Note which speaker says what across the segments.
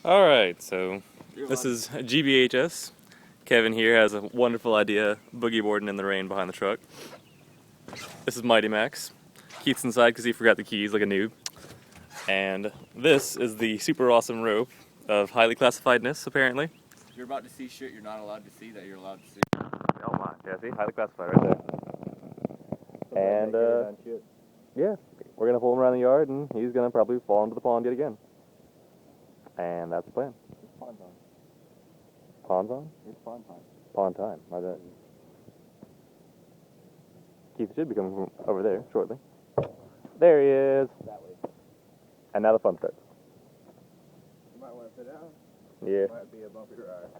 Speaker 1: Alright, so this is GBHS. Kevin here has a wonderful idea, boogie boarding in the rain behind the truck. This is Mighty Max. Keith's inside because he forgot the keys like a noob. And this is the super awesome rope of highly classifiedness, apparently.
Speaker 2: You're about to see shit you're not allowed to see that you're allowed to see.
Speaker 1: Oh my, yeah, see? Highly classified right there. And, yeah, we're gonna pull him around the yard and he's gonna probably fall into the pond yet again. And that's the plan.
Speaker 2: It's pond time.
Speaker 1: Pond on?
Speaker 2: It's pond time.
Speaker 1: Pond time, my bad. Keith should be coming from over there shortly. There he is.
Speaker 2: That way.
Speaker 1: And now the fun starts.
Speaker 2: You might want to sit down.
Speaker 1: Yeah.
Speaker 2: Might be a bumpy ride.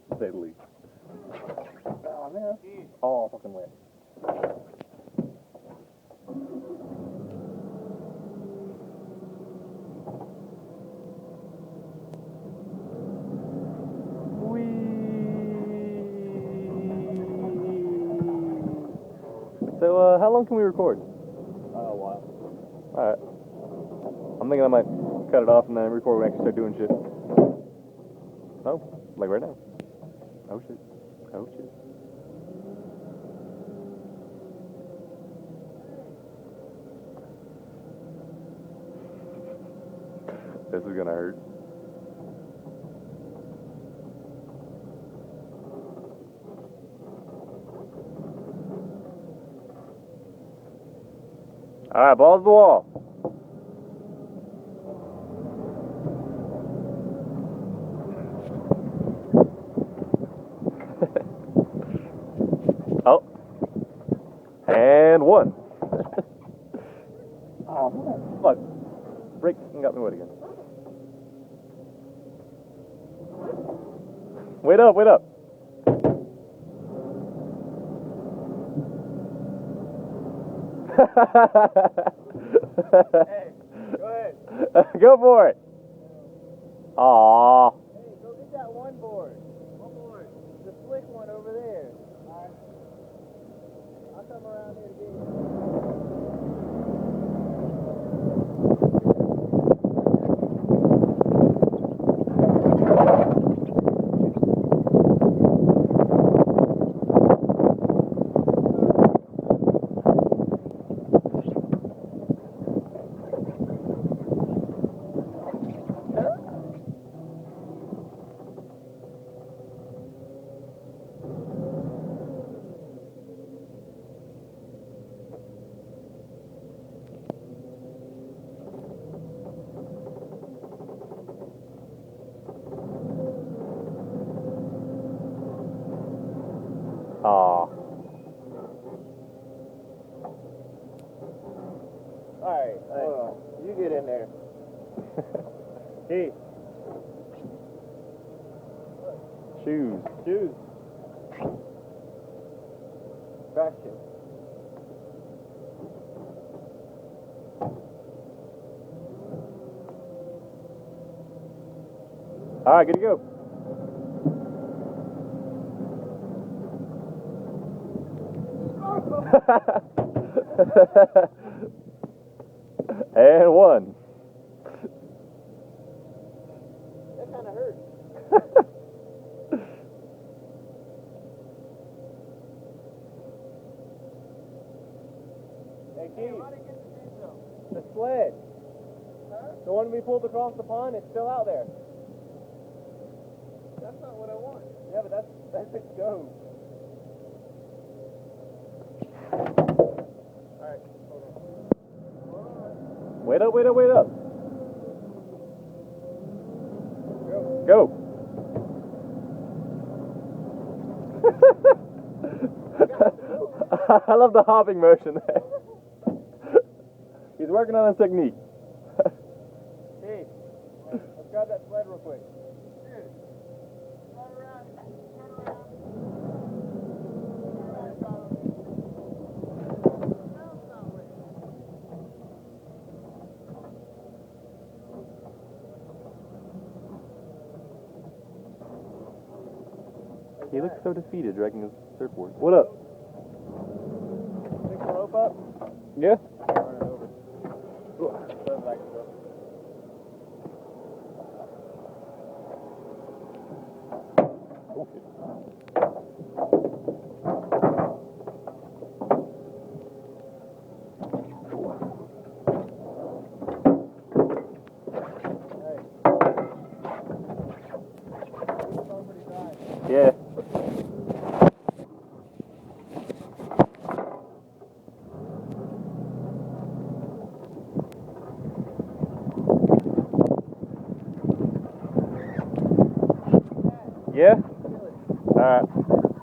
Speaker 1: To say the least.
Speaker 2: Oh man.
Speaker 1: All fucking wet. So, how long can we record?
Speaker 2: A while.
Speaker 1: Alright. I'm thinking I might cut it off and then record when I actually start doing shit. Oh, like right now. Oh shit. Oh shit. This is gonna hurt. Alright, balls to the wall. Oh. And one. Oh, fuck. Break and got me wet again. Wait up, wait up.
Speaker 2: Hey, go ahead.
Speaker 1: Go for it. Aww.
Speaker 2: Hey, go get that one board. One board. The slick one over there. Alright. I'll come around here to get you.
Speaker 1: Aww.
Speaker 2: Alright, hold on. You get in there. Hey.
Speaker 1: Shoes.
Speaker 2: Shoes. Traction.
Speaker 1: Alright, good to go. And one.
Speaker 2: That kind of hurt. Hey, Keith. The sled. Huh? The one we pulled across the pond is still out there. That's not what I want. Yeah, but that's its go. Alright, hold on.
Speaker 1: Wait up, wait up, wait up.
Speaker 2: Go.
Speaker 1: Go. I love the hopping motion there. He's working on his technique.
Speaker 2: Hey, let's grab that sled real quick. Dude, turn around.
Speaker 1: He looks so defeated dragging his surfboard. What up?
Speaker 2: Pick the rope up.
Speaker 1: Yeah?
Speaker 2: Run it over. Turn back to go. Hey. It's all pretty dry.
Speaker 1: Yeah.